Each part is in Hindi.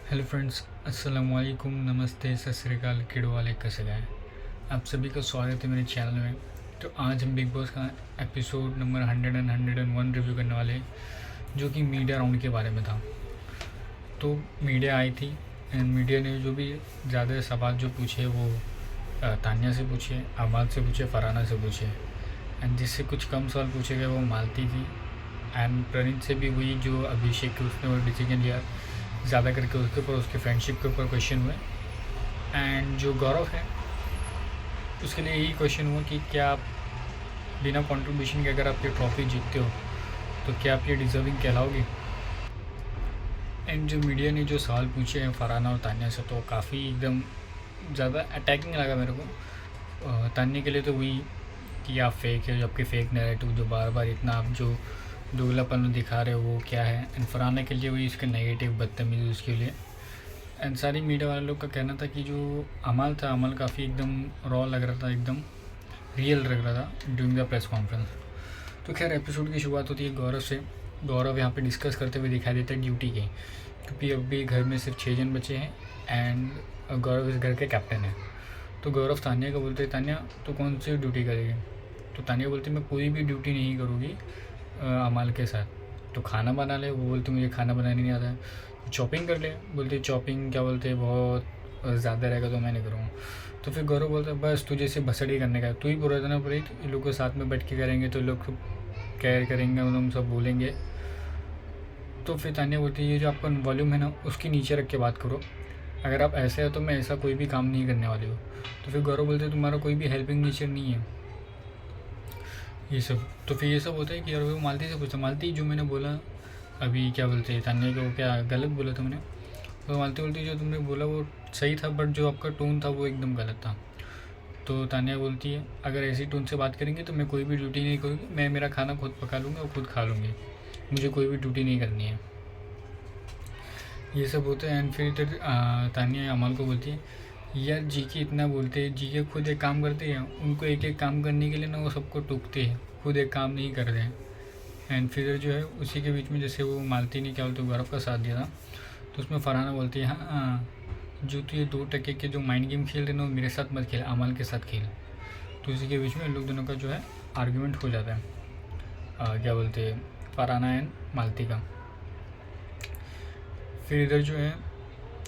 हेलो फ्रेंड्स, अस्सलाम वालेकुम, नमस्ते, सत श्री अकाल, किड़ो वाले कैसे गए। आप सभी का स्वागत है मेरे चैनल में। तो आज हम बिग बॉस का एपिसोड नंबर 101 रिव्यू करने वाले हैं, जो कि मीडिया राउंड के बारे में था। तो मीडिया आई थी एंड मीडिया ने जो भी ज़्यादा सवाल जो पूछे वो तान्या से पूछे, अमाल से पूछे, फरहाना से पूछे। एंड जिससे कुछ कम सवाल पूछे गए वो मालती थी। एंड प्रणीत से भी वही जो अभिषेक के उसने वो डिसीजन लिया ज़्यादा करके उसके ऊपर, उसके फ्रेंडशिप के ऊपर क्वेश्चन हुए। एंड जो गौरव है उसके लिए यही क्वेश्चन हुआ कि क्या आप बिना कंट्रीब्यूशन के अगर आप ये ट्रॉफी जीतते हो तो क्या आप ये डिज़र्विंग कहलाओगे। एंड जो मीडिया ने जो सवाल पूछे हैं फरहाना और तान्या से तो काफ़ी एकदम ज़्यादा अटैकिंग लगा मेरे को। तान्या के लिए तो वही कि आप फेक है, जो आपके फेक नैरेटिव जो बार बार इतना आप जो दुगलापन दिखा रहे हो वो क्या है। एंड फरहाना के लिए वही इसके नेगेटिव बदतमीज़ी उसके लिए। एंड सारी मीडिया वाले लोग का कहना था कि जो अमल था, अमल काफ़ी एकदम रॉ लग रहा था, एकदम रियल लग रहा था ड्यूरिंग द प्रेस कॉन्फ्रेंस। तो खैर एपिसोड की शुरुआत होती है गौरव से। गौरव यहाँ पे डिस्कस करते हुए दिखाई देता है ड्यूटी की, क्योंकि अभी घर में सिर्फ 6 जन बचे हैं एंड गौरव इस घर के कैप्टन है। तो गौरव तान्या को बोलते हैं, तान्या तो कौन सी ड्यूटी करेगी। तो तान्या बोलती मैं कोई भी ड्यूटी नहीं करूँगी अमाल के साथ। तो खाना बना ले, वो बोलते मुझे खाना बनाने नहीं आता है। चॉपिंग कर ले, बोलते चॉपिंग क्या बोलते बहुत ज़्यादा रहेगा तो मैं नहीं करूँगा। तो फिर गौरव बोलता है बस तुझे से भसड़ी करने का, तू ही बोल रहा था ना प्रीत, इन लोग के साथ में बैठ के करेंगे तो लोग केयर करेंगे, उन्होंने सब बोलेंगे। तो फिर तान्या बोलती है ये जो आपका वॉल्यूम है ना उसकी नीचे रख के बात करो, अगर आप ऐसे हो तो मैं ऐसा कोई भी काम नहीं करने वाली हूँ। तो फिर गौरव बोलते तुम्हारा कोई भी हेल्पिंग नेचर नहीं है ये सब। तो फिर ये सब होता है कि यार वो मालती से पूछता, मालती जो मैंने बोला अभी क्या बोलते हैं तान्या को, क्या गलत बोला था मैंने। तो मालती बोलती जो तुमने बोला वो सही था, बट जो आपका टोन था वो एकदम गलत था। तो तान्या बोलती है अगर ऐसी टोन से बात करेंगे तो मैं कोई भी ड्यूटी नहीं करूँगी, मैं मेरा खाना खुद पका लूँगा और खुद खा लूँगी, मुझे कोई भी ड्यूटी नहीं करनी है। ये सब होता है। एंड फिर इधर तान्या अमल को बोलती है यार जी के इतना बोलते हैं, जी के खुद एक काम करते हैं, उनको एक एक काम करने के लिए ना वो सबको टोकते हैं, खुद एक काम नहीं करते हैं। एंड फिर जो है उसी के बीच में जैसे वो मालती ने क्या बोलते गौरव का साथ दिया था, तो उसमें फरहाना बोलती है हाँ जो तू ये 2 टके के जो माइंड गेम खेल रहे ना वो मेरे साथ मत खेल, अमल के साथ खेल। तो इसी के बीच में इन लोग दोनों का जो है आर्ग्यूमेंट हो जाता है क्या बोलते हैं फरहाना एंड मालती का। फिर इधर जो है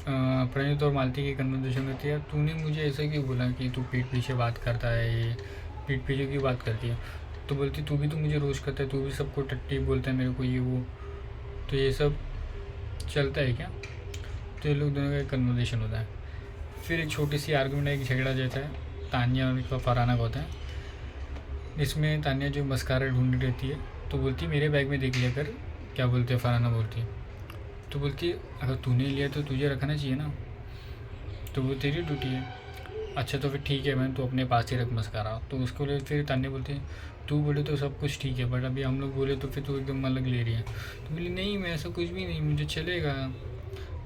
प्रणीत और मालती की कन्वर्सेशन होती है, तूने मुझे ऐसा क्यों बोला कि तू पीठ पीछे बात करता है, ये पीठ पीछे की बात करती है। तो बोलती तू भी तो मुझे रोज़ करता है, तू भी सबको टट्टी बोलता है मेरे को ये वो। तो ये सब चलता है क्या। तो ये लोग दोनों का कन्वर्सेशन होता है। फिर एक छोटी सी आर्गुमेंट, एक झगड़ा जैसा है तान्या और फरहाना का होता है। इसमें तान्या जो मस्कारा ढूंढ रहती है तो बोलती मेरे बैग में देख लिया कर, क्या बोलते हैं फरहाना बोलती है। तो बोलती है अगर तूने लिया तो तुझे रखना चाहिए ना, तो वो तेरी ड्यूटी है। अच्छा तो फिर ठीक है मैं तो अपने पास ही रख मस्कारा। तो उसको लिए फिर तान्या बोलती है तू बोले तो सब कुछ ठीक है, बट अभी हम लोग बोले तो फिर तू एकदम अलग ले रही है। तो बोली नहीं मैं ऐसा कुछ भी नहीं, मुझे चलेगा।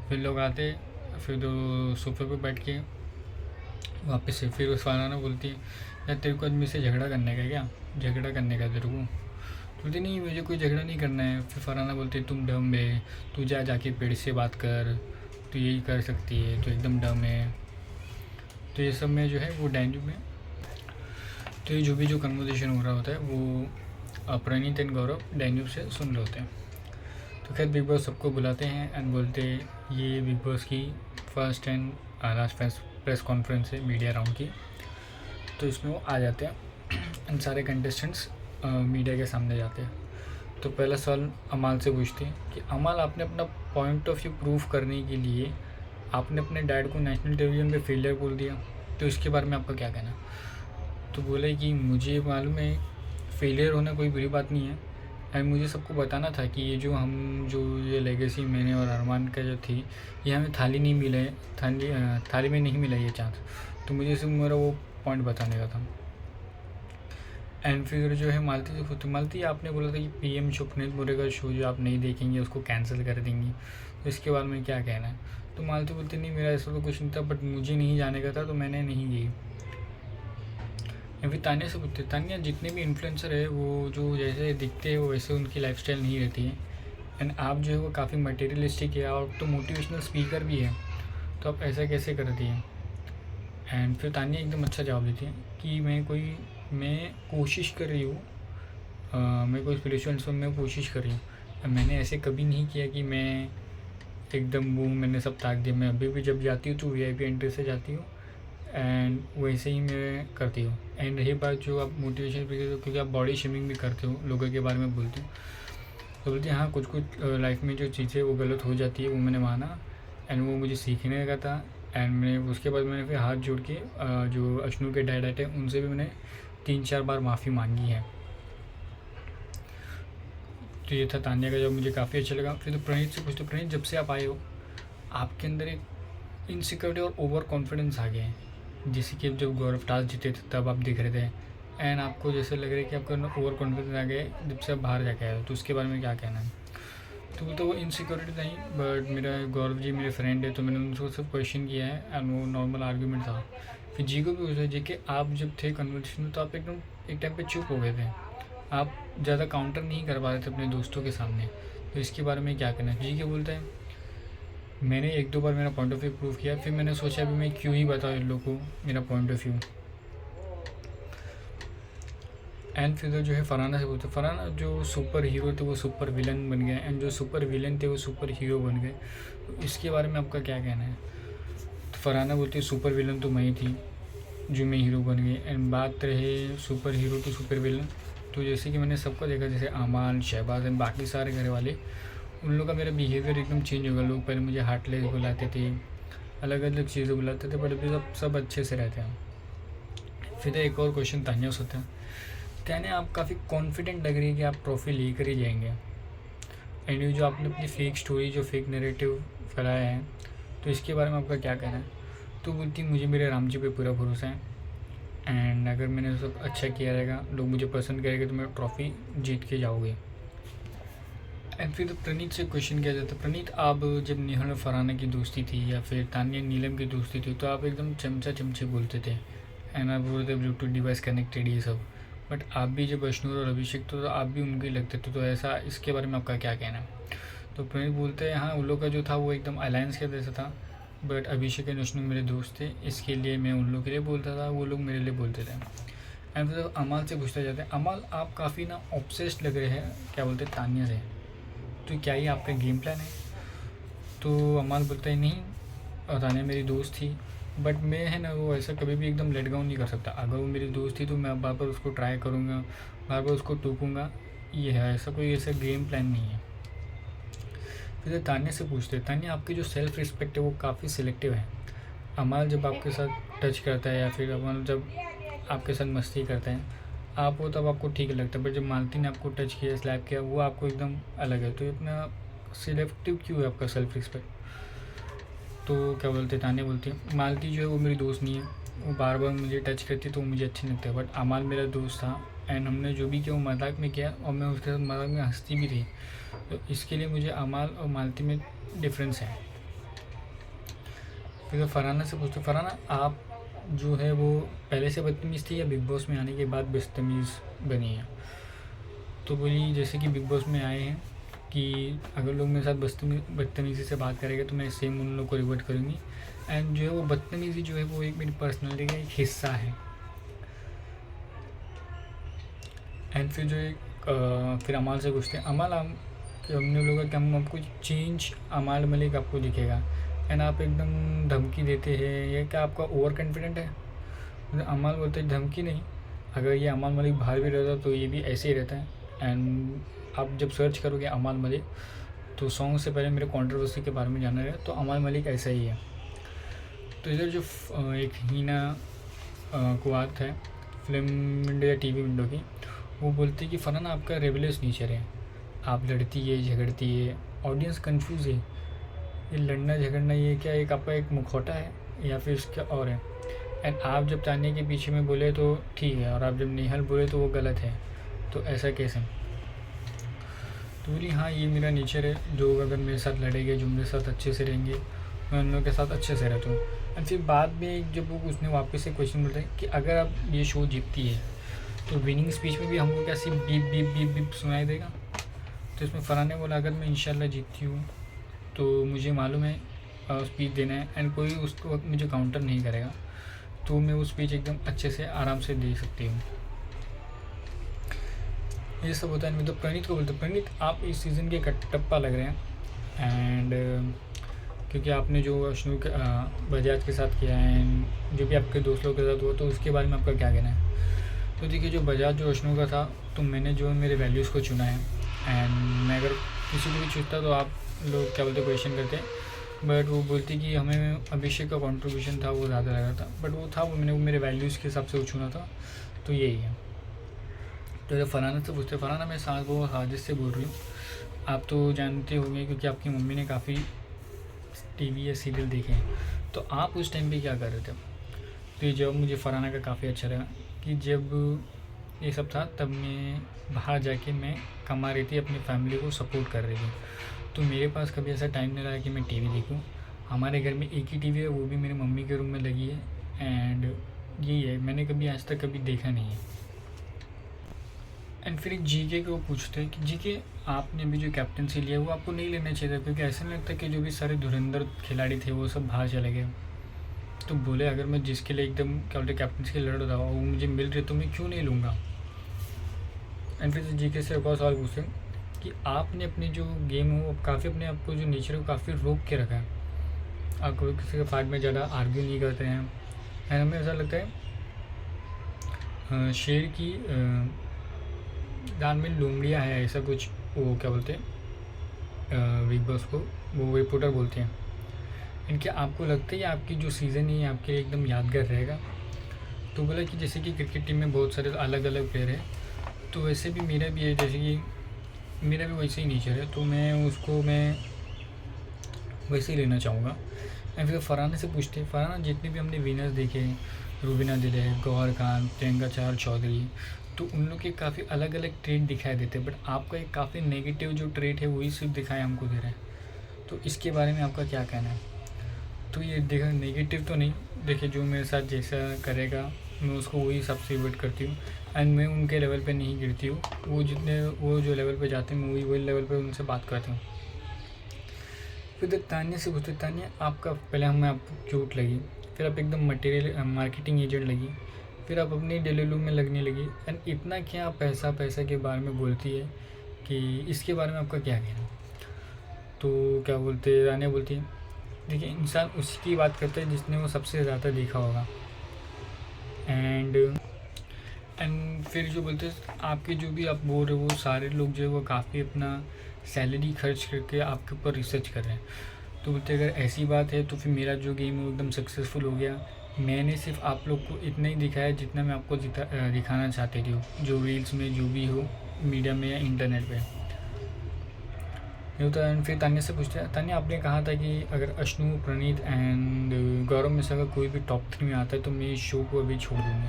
फिर लोग आते, फिर दो सोफे पे बैठ के वापस से फिर उस फरहाना बोलती है यार तेरे को आदमी से झगड़ा करने का, क्या झगड़ा करने का तेरे को। बोलती नहीं मुझे कोई झगड़ा नहीं करना है। फिर फरहाना बोलती है तुम डम है, तू जा जाके पेड़ से बात कर, तू यही कर सकती है, तो एकदम डम है। तो ये सब में जो है वो डैन्यूब में, तो ये जो भी जो कन्वर्सेशन हो रहा होता है वो प्रणीत एंड गौरव डैन्यूब से सुन रहे होते हैं। तो खैर बिग बॉस सबको बुलाते हैं एंड बोलते हैं ये बिग बॉस की first and last press conference है मीडिया राउंड की। तो इसमें वो आ जाते हैं एंड सारे कंटेस्टेंट्स मीडिया के सामने जाते हैं। तो पहला सवाल अमाल से पूछते हैं कि अमाल आपने अपना पॉइंट ऑफ व्यू प्रूव करने के लिए आपने अपने डैड को नेशनल टेलीविजन पे फेलियर बोल दिया, तो इसके बारे में आपका क्या कहना। तो बोले कि मुझे मालूम है फेलियर होना कोई बुरी बात नहीं है, एंड मुझे सबको बताना था कि ये जो ये लेगेसी मैंने और अरमान का जो थी ये हमें थाली नहीं मिला है, थाली में नहीं मिला ये चांस, तो मुझे सिर्फ मेरा वो पॉइंट बताने का था। एंड फिर जो है मालती से पूछती, मालती आपने बोला था कि पीएम शो पुनीत मोरे का शो जो आप नहीं देखेंगे उसको कैंसिल कर देंगी, तो इसके बारे में क्या कहना है। तो मालती बोलती नहीं मेरा ऐसा तो कुछ नहीं था, बट मुझे नहीं जाने का था तो मैंने नहीं गई। या फिर तान्या से पूछते, तान्या जितने भी इन्फ्लुएंसर है वो जो जैसे दिखते हैं वो वैसे उनकी लाइफस्टाइल नहीं रहती है, एंड आप जो है वो काफ़ी मटेरियलिस्टिक है और तो मोटिवेशनल स्पीकर भी है, तो आप ऐसा कैसे करती हैं? एंड फिर तानिया एकदम अच्छा जवाब देती है कि मैं कोशिश कर रही हूँ, मैं कोई स्पिरिचुअल में कोशिश कर रही हूँ। मैंने ऐसे कभी नहीं किया कि मैं एकदम वो मैंने सब ताक दिया। मैं अभी भी जब जाती हूँ तो वीआईपी एंट्री से जाती हूँ एंड वैसे ही मैं करती हूँ। एंड रही बात जो आप मोटिवेशन पे, क्योंकि आप बॉडी शेमिंग भी करते हो, लोगों के बारे में बोलते हो, तो बोलती है हाँ कुछ लाइफ में जो चीज़ें वो गलत हो जाती है, वो मैंने माना एंड वो मुझे सीखने का था। एंड मैं उसके बाद मैंने फिर हाथ जोड़ के जो अश्नू के डैड थे उनसे भी मैंने 3-4 बार माफ़ी मांगी है। तो ये था तानिया का जब मुझे काफ़ी अच्छा लगा। फिर तो प्रणीत से पूछते, प्रणीत जब से आप आए हो आपके अंदर एक इनसिक्योरिटी और ओवर कॉन्फिडेंस आ गया है, जैसे कि जब गौरव टास्क जीते थे तब आप दिख रहे थे एंड आपको जैसे लग रहा है कि आपका ओवर कॉन्फिडेंस आ गया है जब से आप बाहर जाके आए हो, तो उसके बारे में क्या कहना है? तो वो इनसिक्योरिटी नहीं, बट मेरा गौरव जी मेरे फ्रेंड है तो मैंने उनको सब क्वेश्चन किया है एंड वो नॉर्मल आर्ग्यूमेंट था। फिर जी को भी पूछा जी कि आप जब थे कन्वर्सेशन में तो आप एकदम एक टाइम पे चुप हो गए थे, आप ज़्यादा काउंटर नहीं कर पा रहे थे अपने दोस्तों के सामने, तो इसके बारे में क्या कहना है? जी के बोलते हैं मैंने 1-2 बार मेरा पॉइंट ऑफ व्यू प्रूव किया, फिर मैंने सोचा अभी मैं क्यों ही बताऊँ इन लोगों को मेरा पॉइंट ऑफ व्यू। एंड फिर जो है फरहाना से बोलते, फरहाना जो सुपर हीरो थे वो सुपर विलन बन गए एंड जो सुपर विलन थे वो सुपर हीरो बन गए, तो इसके बारे में आपका क्या कहना है? तो फरहाना बोलती है सुपर विलन तो मैं ही थी जो मैं हीरो बन गई। एंड बात रहे super hero to super villain, तो जैसे कि मैंने सबको देखा, जैसे अमान, शहबाज एंड बाकी सारे घर वाले, उन लोगों का मेरा बिहेवियर एकदम चेंज हो गया। लोग पहले मुझे हार्टलेस बुलाते थे, अलग अलग चीज़ें बुलाते थे, बट अभी सब अच्छे से रहते हैं। फिर एक और क्वेश्चन तानिया से होता है, तानिया आप काफ़ी कॉन्फिडेंट लग रही है कि आप ट्रॉफी लेकर ही जाएंगे, एंड ये जो आपने अपनी फेक स्टोरी जो फेक नैरेटिव फैलाया है, तो इसके बारे में आपका क्या कहना है? तो बोलती मुझे मेरे राम जी पे पूरा भरोसा है एंड अगर मैंने सब अच्छा किया रहेगा, लोग मुझे पसंद करेंगे तो मैं ट्रॉफ़ी जीत के जाऊँगी। एंड फिर तो प्रणीत से क्वेश्चन किया जाता है, प्रणीत आप जब नेहल और फरहाना की दोस्ती थी या फिर तानिया नीलम की दोस्ती थी तो आप एकदम चमचा चमचे बोलते थे एंड आप बोलते थे ब्लूटूथ डिवाइस कनेक्टेड ये सब, बट आप भी जब अश्नूर और अभिषेक तो आप भी उनके लगते थे, तो ऐसा इसके बारे में आपका क्या कहना है? तो प्रणीत बोलते हैं हाँ उन लोग का जो था वो एकदम अलायंस के जैसा था, बट अभिषेक एंड अश्नू मेरे दोस्त थे, इसके लिए मैं उन लोग के लिए बोलता था, वो लोग मेरे लिए बोलते थे। एंड फिर अमाल से पूछता जाता है, अमाल आप काफ़ी ना ऑब्सेस्ड लग रहे हैं क्या बोलते हैं तानिया से, तो क्या ये आपका गेम प्लान है? तो अमाल बोलता है नहीं, और तानिया मेरी दोस्त थी, बट मैं है ना वो ऐसा कभी भी एकदम लेट डाउन नहीं कर सकता। अगर वो मेरी दोस्त थी तो मैं बार बार उसको ट्राई करूँगा, बार बार उसको टोकूँगा, ये है ऐसा कोई ऐसा गेम प्लान नहीं है। फिर तानिया से पूछते हैं, तानिया आपकी जो सेल्फ़ रिस्पेक्ट है वो काफ़ी सिलेक्टिव है। अमाल जब आपके साथ टच करता है या फिर अमाल जब आपके साथ मस्ती करते हैं आप, वो तब आपको ठीक लगता है, बट जब मालती ने आपको टच किया, स्लैप किया, वो आपको एकदम अलग है। तो इतना सिलेक्टिव क्यों है आपका सेल्फ रिस्पेक्ट? तो क्या बोलते हैं तानिया बोलती है मालती जो है वो मेरी दोस्त नहीं है, वो बार बार मुझे टच करती तो मुझे अच्छी लगता है, बट अमाल मेरा दोस्त था एंड हमने जो भी किया वो मजाक में किया और मैं उसके साथ मजाक में हंसती भी थी, तो इसके लिए मुझे अमाल और मालती में डिफरेंस है। फिर फरहाना से पूछते, फरहाना आप जो है वो पहले से बदतमीज़ थी या बिग बॉस में आने के बाद बदतमीज़ बनी है? तो बोली जैसे कि बिग बॉस में आए हैं कि अगर लोग मेरे साथ बदतमीज़ी से बात करेंगे तो मैं सेम उन लोग को रिवर्ट करूँगी, एंड जो है वो बदतमीज़ी जो है वो एक मेरी पर्सनैलिटी का एक हिस्सा है। एंड फिर जो एक फिर अमाल से पूछते हैं, अमाल हम हमने लोग कि हम आपको चेंज अमाल मलिक आपको दिखेगा एंड आप एकदम धमकी देते हैं, ये क्या आपका ओवर कॉन्फिडेंट है? अमाल बोलते हैं धमकी नहीं, अगर ये अमाल मलिक बाहर भी रहता तो ये भी ऐसे ही रहता है। एंड आप जब सर्च करोगे अमाल मलिक तो सॉन्ग से पहले मेरे कंट्रोवर्सी के बारे में जानना है, तो अमाल मलिक ऐसा ही है। तो इधर जो एक हीना कुआत है फिल्म इंडिया टीवी विंडो की, वो बोलती है कि फरहाना आपका रेबलियस नेचर है, आप लड़ती है झगड़ती है, ऑडियंस कंफ्यूज है, ये लड़ना झगड़ना ये क्या एक आपका एक मुखौटा है या फिर इसका और है? एंड आप जब तानिया के पीछे में बोले तो ठीक है और आप जब नेहल बोले तो वो गलत है, तो ऐसा कैसे? तो बोली हाँ ये मेरा नेचर है, जो अगर मेरे साथ लड़ेंगे, जो मेरे साथ अच्छे से रहेंगे, मैं उन लोगों के साथ अच्छे से रहता हूँ। एंड फिर बाद में जब वो उसने वापस से क्वेश्चन बोला कि अगर आप ये शो जीतती है तो विनिंग स्पीच में भी हमको क्या सिर्फ बीप बीप बीप बीप सुनाई देगा? तो इसमें फ़रहान ने बोला अगर मैं इंशाल्लाह जीतती हूँ तो मुझे मालूम है स्पीच देना है एंड कोई उसको वक्त मुझे काउंटर नहीं करेगा, तो मैं वो स्पीच एकदम अच्छे से आराम से दे सकती हूँ। ये सब होता है। तो प्रणीत को बोलते प्रणीत आप इस सीज़न के कटप्पा लग रहे हैं एंड क्योंकि आपने जो अश्नु बजाज के साथ किया है एंड जो भी आपके दोस्त लोगों के साथ हुआ, तो उसके बारे में आपका क्या कहना है? तो देखिए जो बजाज जो अश्नु का था, तो मैंने जो मेरे वैल्यूज़ को चुना है एंड मैं अगर किसी को भी चुनता तो आप लोग क्या बोलते क्वेश्चन करते, बट वो बोलती कि हमें अभिषेक का कंट्रीब्यूशन था वो ज़्यादा लगा था, बट वो था वो मैंने वो मेरे वैल्यूज़ के हिसाब से वो चुना था, तो यही है। तो जब फ़रहाना से पूछते फ़रहाना मैं वो साजिश से बोल रही हूँ, आप तो जानते होंगे क्योंकि आपकी मम्मी ने काफ़ी टीवी या सीरियल देखे हैं, तो आप उस टाइम पे क्या कर रहे थे? तो ये जवाब मुझे फ़रहाना का काफ़ी अच्छा लगा कि जब ये सब था तब मैं बाहर जाके मैं कमा रही थी, अपनी फैमिली को सपोर्ट कर रही थी, तो मेरे पास कभी ऐसा टाइम नहीं रहा कि मैं टीवी देखूं। हमारे घर में एक ही टीवी है, वो भी मेरी मम्मी के रूम में लगी है एंड यही है, मैंने कभी आज तक कभी देखा नहीं है। एंड फिर एक जीके को पूछते हैं कि जीके आपने भी जो कैप्टनसी लिया वो आपको नहीं लेना चाहिए था, क्योंकि ऐसा नहीं लगता कि जो भी सारे धुरंधर खिलाड़ी थे वो सब बाहर चले गए। तो बोले अगर मैं जिसके लिए एकदम क्या बोलते कैप्टनसी के लड़ रहा हूँ वो मुझे मिल रही तो मैं क्यों नहीं लूँगा। एंड फिर जीके से एक और सवाल पूछते हैं कि आपने अपनी जो गेम हो काफ़ी अपने आप को जो नेचर को काफ़ी रोक के रखा है, आप कभी किसी के फाइट में ज़्यादा आर्ग्यू नहीं करते हैं एंड हमें ऐसा लगता है शेर की दान में लोमड़िया है, ऐसा कुछ वो क्या बोलते हैं बिग बॉस को वो रिपोर्टर बोलते हैं। इनके आपको लगता है आपकी जो सीज़न है आपके लिए एकदम यादगार रहेगा? तो बोला कि जैसे कि क्रिकेट टीम में बहुत सारे अलग अलग प्लेयर हैं, तो वैसे भी मेरा भी है, जैसे कि मेरा भी वैसे ही नेचर है, तो मैं उसको मैं वैसे ही लेना चाहूँगा। एंड फिर फ़रहाना से पूछते हैं फ़रहाना जितने भी हमने विनर्स देखे, रूबीना दिले, गौहर खान, प्रियंका चार चौधरी, तो उन लोग के काफ़ी अलग अलग ट्रेट दिखाई देते हैं, बट आपका एक काफ़ी नेगेटिव जो ट्रेट है वही सिर्फ दिखाए हमको दे रहे हैं, तो इसके बारे में आपका क्या कहना है? तो ये देखा नेगेटिव तो नहीं, देखिए जो मेरे साथ जैसा करेगा मैं उसको वही सबसे वेट करती हूँ एंड मैं उनके लेवल पे नहीं गिरती हूँ, वो जो लेवल पे जाते हैं मैं वही लेवल पे उनसे बात करती हूँ। फिर तानिया से पूछते तानिया आपका पहले हमें आपको क्यूट लगी, फिर आप एकदम मटेरियल मार्केटिंग एजेंट लगी, फिर आप अपनी डेली लूप में लगने लगी एंड इतना क्या पैसा पैसा के बारे में बोलती है कि इसके बारे में आपका क्या कहना? तो क्या बोलते तानिया बोलती है देखिए इंसान उसकी बात करता है जिसने वो सबसे ज़्यादा देखा होगा एंड फिर जो बोलते हैं आपके जो भी आप बोल रहे हो वो सारे लोग जो है वो काफ़ी अपना सैलरी खर्च करके आपके ऊपर रिसर्च कर रहे हैं, तो बोलते अगर ऐसी बात है तो फिर मेरा जो गेम है वो एकदम सक्सेसफुल हो गया, मैंने सिर्फ आप लोग को इतना ही दिखाया जितना मैं आपको दिखाना चाहती थी, जो रील्स में जो भी हो मीडिया में या इंटरनेट पे। ये होता है। फिर तान्या से पूछते हैं तान्या आपने कहा था कि अगर अश्नु, प्रणीत एंड गौरव में से अगर कोई भी टॉप 3 में आता है तो मैं इस शो को अभी छोड़ दूँगी,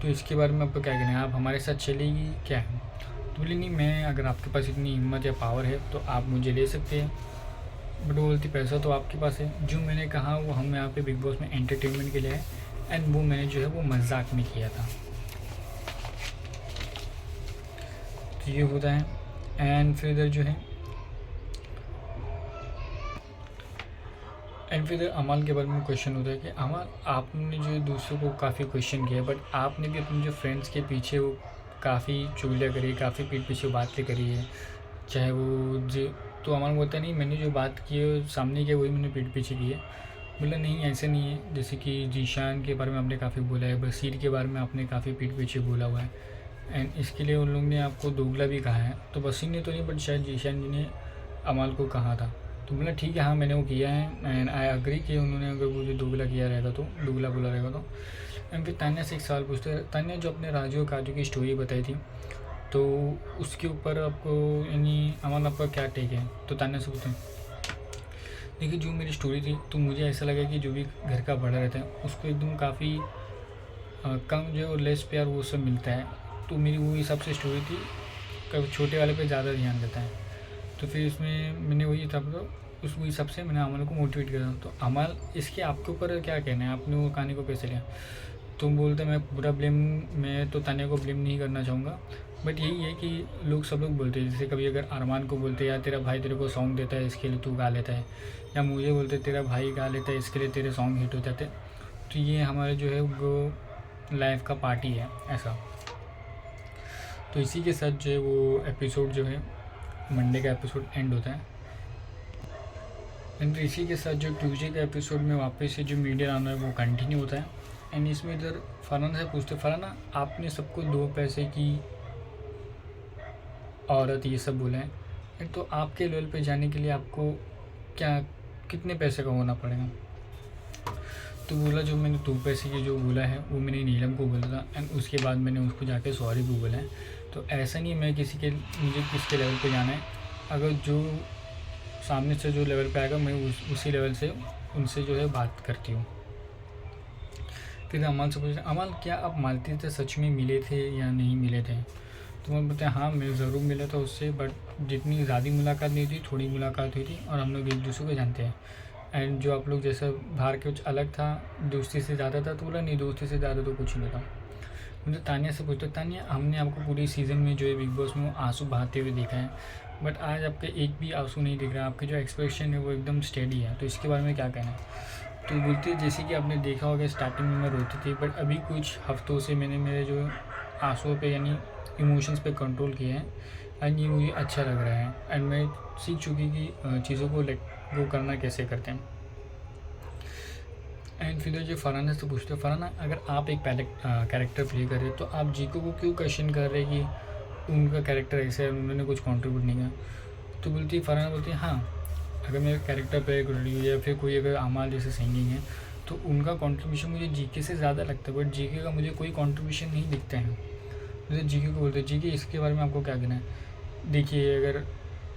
तो इसके बारे में आपको क्या कहना है? आप हमारे साथ चलेगी क्या है? तो बोली नहीं, मैं अगर आपके पास इतनी हिम्मत या पावर है तो आप मुझे ले सकते हैं, बट वो बोलती पैसा तो आपके पास है, जो मैंने कहा वो हम यहाँ पे बिग बॉस में एंटरटेनमेंट के लिए है एंड वो मैंने जो है वो मजाक में किया था। तो ये होता है। एंड फिर इधर जो है एंड फिर अमाल के बारे में क्वेश्चन होता है कि अमाल आपने जो दूसरों को काफ़ी क्वेश्चन किया, बट आपने भी अपने जो फ्रेंड्स के पीछे वो काफ़ी चुगलियाँ करी, काफ़ी पीठ पीछे बातें करी है, चाहे वो जो, तो अमाल बोलता नहीं मैंने जो बात की है सामने किया वही मैंने पीठ पीछे की है। बोला नहीं ऐसे नहीं है, जैसे कि जीशान के बारे में आपने काफ़ी बोला है, बसीर के बारे में आपने काफ़ी पीठ पीछे बोला हुआ है एंड इसके लिए उन लोग ने आपको दोगला भी कहा है, तो बसीर ने तो नहीं बट शायद जीशान जी ने अमाल को कहा था। तो बोला ठीक है हाँ मैंने वो किया है एंड आई अग्री कि उन्होंने अगर मुझे दोगला किया रहेगा तो दोगला बोला रहेगा तो। एंड फिर तान्या से एक सवाल पूछते हैं तान्या जो अपने राजू और काजू की स्टोरी बताई थी तो उसके ऊपर आपको यानी अमन आपका क्या टेक है? तो तान्या से पूछते हैं देखिए जो मेरी स्टोरी थी तो मुझे ऐसा लगा कि जो भी घर का बड़ा रहता है उसको एकदम काफ़ी कम जो है लेस प्यार वो सब मिलता है, तो मेरी वो हिसाब से स्टोरी थी, कभी छोटे वाले पे ज़्यादा ध्यान देता है, तो फिर इसमें मैंने वही था तो उस हिसाब से मैंने अमल को मोटिवेट किया। तो अमल इसके आपके ऊपर क्या कहना है, आपने वो कहानी को कैसे लिया? तुम बोलते मैं पूरा ब्लेम, मैं तो तान्या को ब्लेम नहीं करना चाहूँगा, बट यही है कि सब लोग बोलते हैं, जैसे कभी अगर अरमान को बोलते हैं या तेरा भाई तेरे को सॉन्ग देता है इसके लिए तू गा लेता है, या मुझे बोलते तेरा भाई गा लेता है इसके लिए तेरे सॉन्ग हिट हो जाते। तो ये हमारे जो है वो लाइफ का पार्टी है ऐसा। तो इसी के साथ जो है वो एपिसोड जो है मंडे का एपिसोड एंड होता है। एंड इसी के साथ जो ट्यूसडे का एपिसोड में वापस से जो मीडिया आना है वो कंटिन्यू होता है। एंड इसमें इधर फरहाना से पूछते, फरहाना आपने सबको 2 पैसे की औरत ये सब बोला है, तो आपके लेवल पे जाने के लिए आपको क्या कितने पैसे का होना पड़ेगा? तो बोला जो मैंने 2 पैसे की जो बोला है वो मैंने नीलम को बोला था, एंड उसके बाद मैंने उसको जाके सॉरी भी बोला है। तो ऐसा नहीं मैं मुझे किसके लेवल पे जाना है, अगर जो सामने से जो लेवल पे आएगा मैं उसी लेवल से उनसे जो है बात करती हूँ। फिर अमन से पूछा, अमन क्या आप मालती से सच में मिले थे या नहीं मिले थे? तो मैं बोलते हाँ मैं ज़रूर मिला था उससे, बट जितनी ज़्यादा मुलाकात नहीं थी, थोड़ी मुलाकात हुई थी और हम लोग एक दूसरे को जानते हैं। एंड जो आप लोग जैसा बाहर के कुछ अलग था, दोस्ती से ज़्यादा था, तो बोला नहीं दोस्ती से ज़्यादा तो कुछ नहीं था। मुझे तानिया से पूछता, तानिया हमने आपको पूरी सीज़न में जो है बिग बॉस में आंसू बहाते हुए देखा है, बट आज आपके एक भी आंसू नहीं दिख रहा, आपके जो एक्सप्रेशन है वो एकदम स्टेडी है, तो इसके बारे में क्या कहना है? तो बोलते जैसे कि आपने देखा होगा स्टार्टिंग में मैं रोती थी, बट अभी कुछ हफ्तों से मैंने मेरे जो आंसुओं पे यानी इमोशंस पे कंट्रोल किया है, एंड ये मुझे अच्छा लग रहा है। एंड मैं सीख चुकी कि चीज़ों को लेट गो करना कैसे करते हैं। एंड फिर जो फरहाना से पूछते हैं, फरहाना अगर आप एक कैरेक्टर प्ले कर रहे तो आप जीको को क्यों क्वेश्चन कर रहे हैं कि उनका कैरेक्टर ऐसे है, उन्होंने कुछ कंट्रीब्यूट नहीं किया? तो बोलती फरहाना बोलती है हाँ, अगर मैं कैरेक्टर प्ले कर रही हूँ या फिर कोई अगर अमाल जैसे सिंगिंग है तो उनका कंट्रीब्यूशन मुझे जीके से ज़्यादा लगता है, बट जीके का मुझे कोई कंट्रीब्यूशन नहीं दिखता है। जैसे जीके को बोलते हैं जीके इसके बारे में आपको क्या कहना है? देखिए अगर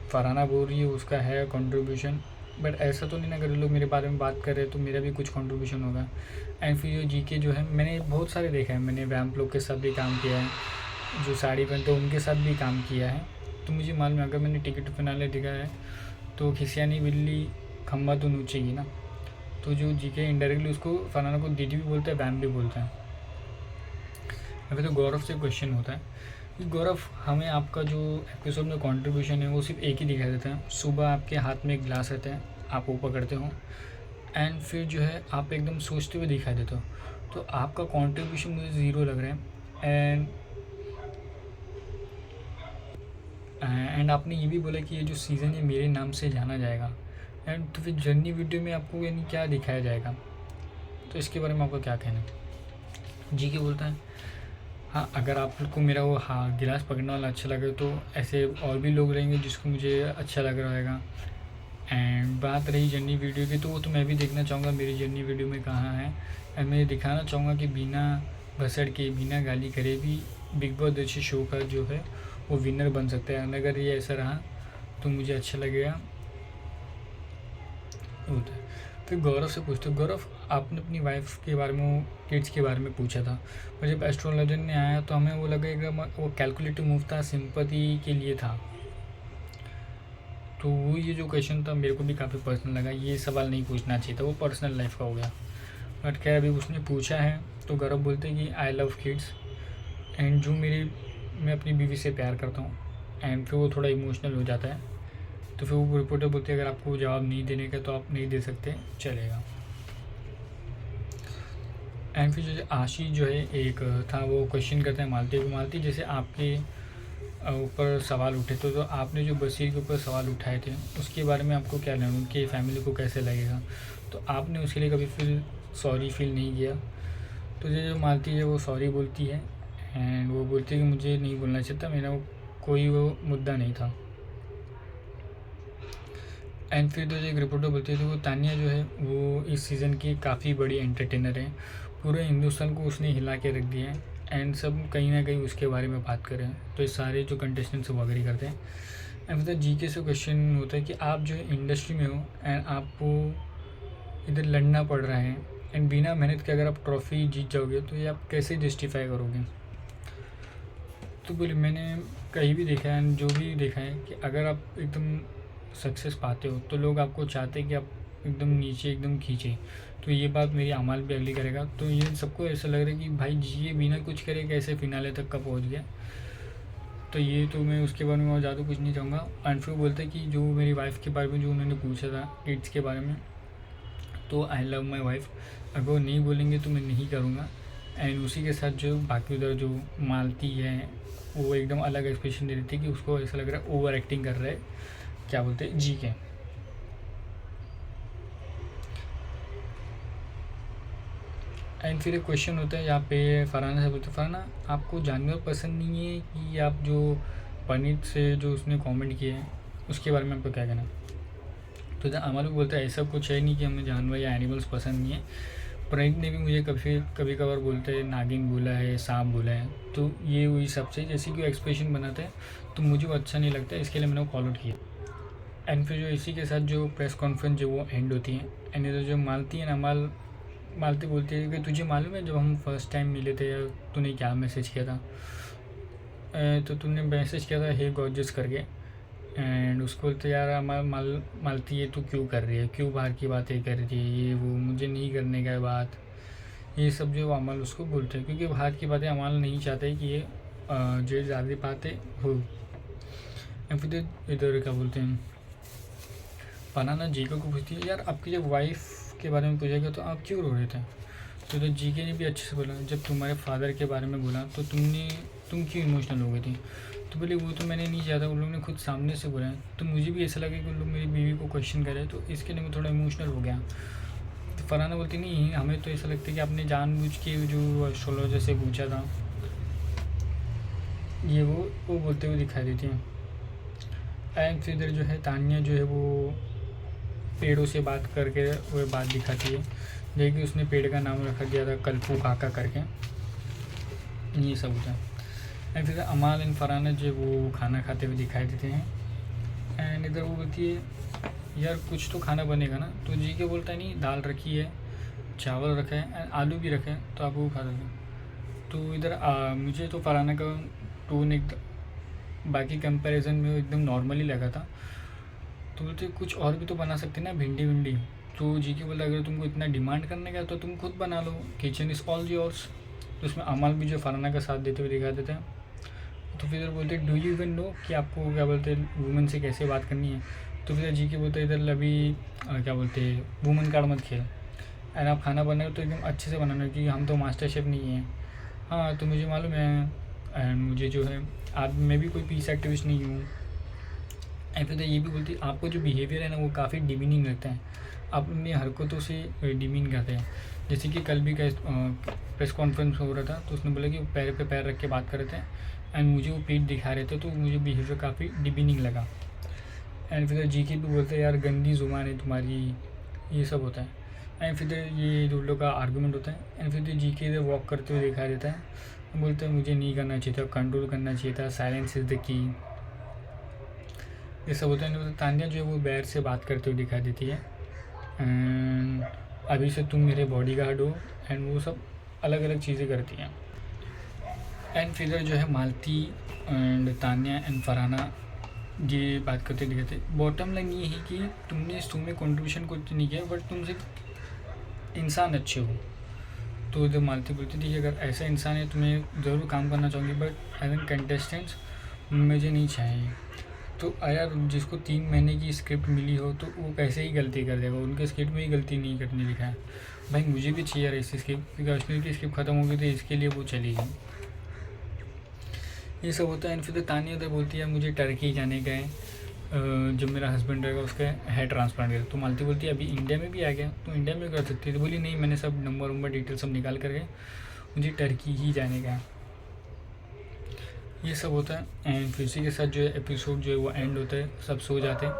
फरहाना बोल रही है उसका है कंट्रीब्यूशन, बट ऐसा तो नहीं ना, अगर लोग मेरे बारे में बात कर रहे हैं तो मेरा भी कुछ कंट्रीब्यूशन होगा। एंड फिर ये जीके जो है मैंने बहुत सारे देखा है, मैंने वैम्प लोग के साथ भी काम किया है, जो साड़ी पहनते हैं उनके साथ भी काम किया है, तो मुझे मालूम है अगर मैंने टिकट फिनाले देखा है तो खिसियानी बिल्ली खम्बा तो नोचेगी ना। तो जो जीके इनडायरेक्टली उसको फरहाना को दीदी भी बोलता है, वैम्प भी बोलता है। अभी तो गौरव से क्वेश्चन होता है कि गौरव हमें आपका जो एपिसोड में कंट्रीब्यूशन है वो सिर्फ एक ही दिखाई देता है, सुबह आपके हाथ में एक गिलास रहता है, आप वो पकड़ते हो, एंड फिर जो है आप एकदम सोचते हुए दिखाई देते हो, तो आपका कंट्रीब्यूशन मुझे ज़ीरो लग रहा है। एंड आपने ये भी बोला कि ये जो सीज़न है मेरे नाम से जाना जाएगा, एंड तो फिर जर्नी वीडियो में आपको यानी क्या दिखाया जाएगा, तो इसके बारे में आपका क्या कहना है? जी के बोलता है हाँ, अगर आपको मेरा वो गिलास पकड़ने वाला अच्छा लगे तो ऐसे और भी लोग रहेंगे जिसको मुझे अच्छा लग रहा होगा। एंड बात रही जर्नी वीडियो की, तो वो तो मैं भी देखना चाहूँगा मेरी जर्नी वीडियो में कहाँ है, एंड मैं दिखाना चाहूँगा कि बिना भसड़ के बिना गाली करे भी बिग बॉस जैसे शो का जो है वो विनर बन सकता है। अगर ये ऐसा रहा तो मुझे अच्छा लगेगा। होता है। फिर गौरव से पूछते, गौरव आपने अपनी वाइफ के बारे में किड्स के बारे में पूछा था, पर जब एस्ट्रोलॉजर ने आया तो हमें वो लगा वो कैलकुलेटिव मूव था, सिंपैथी के लिए था। तो वो ये जो क्वेश्चन था मेरे को भी काफ़ी पर्सनल लगा, ये सवाल नहीं पूछना चाहिए था, वो पर्सनल लाइफ का हो गया। बट खैर अभी उसने पूछा है तो गौरव बोलते कि आई लव किड्स, एंड जो मैं अपनी बीवी से प्यार करता हूँ। एंड फिर वो थोड़ा इमोशनल हो जाता है, तो फिर वो रिपोर्टर बोलते हैं अगर आपको जवाब नहीं देने का तो आप नहीं दे सकते, चलेगा। एंड फिर जो आशीष जो है एक था वो क्वेश्चन करते हैं मालती को, मालती जैसे आपके ऊपर सवाल उठे तो आपने जो बशीर के ऊपर सवाल उठाए थे उसके बारे में आपको क्या लगना, उनके फैमिली को कैसे लगेगा, तो आपने उसके लिए कभी सॉरी फील नहीं किया? तो जो मालती है वो सॉरी बोलती है, एंड वो बोलती है कि मुझे नहीं बोलना चाहिए था, मेरा कोई वो मुद्दा नहीं था। एंड फिर तो जो एक रिपोर्टर बोलती है तो वो तानिया जो है वो इस सीज़न की काफ़ी बड़ी एंटरटेनर है, पूरे हिंदुस्तान को उसने हिला के रख दिया है, एंड सब कहीं ना कहीं उसके बारे में बात करें तो ये सारे जो कंटेस्टेंट्स वो अग्री करते हैं। एंड फिर जीके से क्वेश्चन होता है कि आप जो इंडस्ट्री में हो एंड आपको इधर लड़ना पड़ रहा है, एंड बिना मेहनत के अगर आप ट्रॉफी जीत जाओगे तो ये आप कैसे जस्टिफाई करोगे? तो बोले मैंने कहीं भी देखा है, जो भी देखा है कि अगर आप एकदम सक्सेस पाते हो तो लोग आपको चाहते हैं कि आप एकदम नीचे एकदम खींचे, तो ये बात मेरी अमाल भी अगली करेगा। तो ये सबको ऐसा लग रहा है कि भाई जी ये बिना कुछ करे कैसे फिनाले तक का पहुंच गया। तो ये तो मैं उसके बारे में और ज़्यादा कुछ नहीं चाहूँगा। एंड फिर वो बोलता है कि जो मेरी वाइफ़ के बारे में जो उन्होंने पूछा था किड्स के बारे में, तो आई लव माई वाइफ, अगर वो नहीं बोलेंगे तो मैं नहीं करूँगा। एंड उसी के साथ जो बाकी उधर जो मालती है वो एकदम अलग एक्सप्रेशन दे देती है कि उसको ऐसा लग रहा है ओवर एक्टिंग कर रहा है, क्या बोलते हैं, जी के। एंड फिर एक क्वेश्चन होता है यहाँ पे, फरहाना से बोलते, फरहाना आपको जानवर पसंद नहीं है कि आप जो पनीर से जो उसने कमेंट किए हैं उसके बारे में आपको क्या कहना है? तो अमल भी बोलता है ऐसा कुछ है नहीं कि हमें जानवर या एनिमल्स पसंद नहीं है। प्रणीत ने भी मुझे कभी कभार बोलते हैं नागिन बोला है, सांप बोला है, तो ये वही सबसे जैसे कि वो एक्सप्रेशन बनाता है तो मुझे वो अच्छा नहीं लगता, इसके लिए मैंने वो कॉल आउट किया। एंड फिर जो इसी के साथ जो प्रेस कॉन्फ्रेंस जो वो एंड होती है, एंड इधर जो मालती है ना, मालती बोलती है कि तुझे मालूम है जब हम फर्स्ट टाइम मिले थे तूने क्या मैसेज किया था? तो तूने मैसेज किया था हे गॉर्जियस करके। एंड उसको बोलते यार मालती ये तू क्यों कर रही है, क्यों बाहर की बातें कर रही है, ये वो मुझे नहीं करने का बात, ये सब जो अमल उसको बोलते हैं, क्योंकि बाहर की बातें अमल नहीं चाहते कि ये जो ज़्यादा बातें हो। फिर इधर क्या बोलते हैं, बनाना जीके को पूछती है यार आपकी जब वाइफ के बारे में पूछा गया तो आप क्यों रो रहे थे? तो जीके ने भी अच्छे से बोला जब तुम्हारे फादर के बारे में बोला तो तुम क्यों इमोशनल हो गई थी? तो बोले वो तो मैंने नहीं चाहा था, उन लोगों ने खुद सामने से बोला है, तो मुझे भी ऐसा लगा कि उन लोग मेरी बीवी को क्वेश्चन करे, तो इसके लिए मैं थोड़ा इमोशनल हो गया। तो फरहाना बोलती नहीं, हमें तो ऐसा लगता है कि आपने जानबूझ के जो एस्ट्रोलॉजर से पूछा था, ये वो बोलते हुए दिखाई देती है। एंड फिर इधर जो है तानिया जो है वो पेड़ों से बात करके वो बात दिखाती है, जैसे कि उसने पेड़ का नाम रखा दिया था कल्पू काका करके, ये सब होता है। एंड फिर अमाल एंड फरहाना जो वो खाना खाते हुए दिखाई देते हैं। एंड इधर वो बोलती है यार कुछ तो खाना बनेगा ना, तो जी के बोलता है नहीं दाल रखी है, चावल रखा है एंड आलू भी रखे हैं, तो आप वो खा सकते। तो इधर मुझे तो फरहाना का टोन एक बाकी कंपैरिजन में एकदम नॉर्मली लगा था। तो बोलते कुछ और भी तो बना सकते ना, भिंडी विंडी। तो जी के बोला अगर तुमको इतना डिमांड करने का तो तुम खुद बना लो, किचन इज़ ऑल योर्स। तो उसमें अमल भी जो फरहाना का साथ देते हुए दिखा देते हैं। तो फिर इधर बोलते डू यू इवन नो कि आपको क्या बोलते हैं वुमेन से कैसे बात करनी है? तो फिर जी के बोलते इधर अभी क्या बोलते हैं वुमेन कार्ड मत खेल, एंड आप खाना बनाओ तो एकदम अच्छे से बनाना, क्योंकि हम तो मास्टर शेफ़ नहीं हैं। हाँ तो मुझे मालूम है, एंड मुझे जो है आप मैं भी कोई पीस एक्टिविस्ट नहीं हूँ। एंड फिर ये भी बोलती आपको जो बिहेवियर है ना वो काफ़ी डिमीनिंग लगता है, आप अपनी हरकतों से डिमीन करते हैं। जैसे कि कल भी प्रेस कॉन्फ्रेंस हो रहा था तो उसने बोला कि वो पैर पे पैर रख के बात कर रहे थे एंड मुझे वो पीठ दिखा रहे थे, तो मुझे बिहेवियर काफ़ी डिमीनिंग लगा। एंड फिर जी के भी बोलते हैं यार गंदी ज़ुबान है तुम्हारी, ये सब होता है। एंड फिर ये दो लोग का आर्गूमेंट होता है। एंड फिर जी के इधर वॉक करते हुए दिखाई देता है, बोलते हैं मुझे नहीं करना चाहिए था, कंट्रोल करना चाहिए था, साइलेंस इज़ द की, ये सब होता है। तानिया जो है वो बैर से बात करते हुए दिखाई देती है, एंड अभी से तुम मेरे बॉडी गार्ड हो, एंड वो सब अलग अलग चीज़ें करती हैं। एंड फिर जो है मालती एंड तानिया एंड फरहाना ये बात करते दिखाते। बॉटम लाइन ये है कि तुमने इस शो में कॉन्ट्रीब्यूशन कुछ नहीं किया, बट तुम सिर्फ इंसान अच्छे हो। तो जब मालती बोलती थी कि अगर ऐसा इंसान है तो मैं ज़रूर काम करना चाहूँगी, बट एज एन कंटेस्टेंट्स मुझे नहीं चाहिए। तो यार जिसको 3 महीने की स्क्रिप्ट मिली हो तो वो कैसे ही गलती कर देगा, उनके स्क्रिप्ट में ही गलती नहीं करने लिखा है। भाई मुझे भी चाहिए ऐसी स्क्रिप्ट, क्योंकि अश्विनी की स्क्रिप्ट ख़त्म हो गई थी, इसके लिए वो चली गई। ये सब होता है। एंड फिर तानिया तो बोलती है मुझे टर्की जाने का है, जब मेरा हस्बैंड रहेगा उसका हेयर ट्रांसप्लांट करेगा। तो मालती बोलती है अभी इंडिया में भी आ गया तो इंडिया में कर सकती है। तो बोली नहीं मैंने सब नंबर डिटेल सब निकाल करके मुझे टर्की ही जाने का है। ये सब होता है। एंड फिर इसी के साथ जो है एपिसोड जो है वो एंड होता है, सब सो जाते हैं।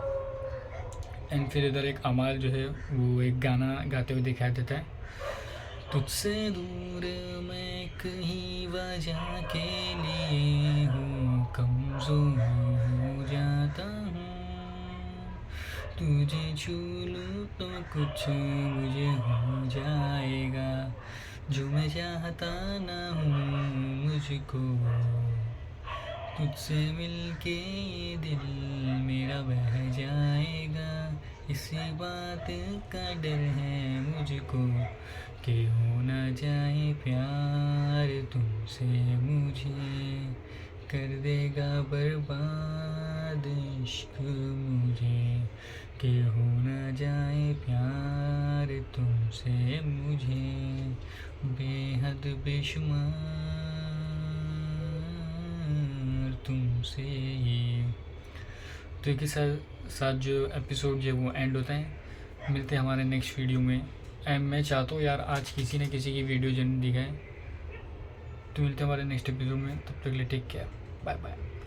एंड फिर इधर एक अमाल जो है वो एक गाना गाते हुए दिखाई देता है, तुझसे दूर मैं कहीं वजह के लिए हूँ कमज़ोर हो जाता हूँ, तुझे छू लूँ तो कुछ मुझे हो जाएगा, जो मैं चाहता ना हूँ मुझको, तुझसे मिलके ये दिल मेरा बह जाएगा, इसी बात का डर है मुझको कि हो ना जाए प्यार तुमसे मुझे, कर देगा बर्बाद इश्क मुझे, कि हो न जाए प्यार तुमसे मुझे बेहद बेशुमार तुमसे ये। तो एक ही साथ जो एपिसोड जो वो एंड होता है। मिलते हैं हमारे नेक्स्ट वीडियो में। मैं चाहता हूँ यार आज किसी न किसी की वीडियो जरूर दिखाएं। तो मिलते हैं हमारे नेक्स्ट एपिसोड में, तब तक के लिए टेक केयर, बाय बाय।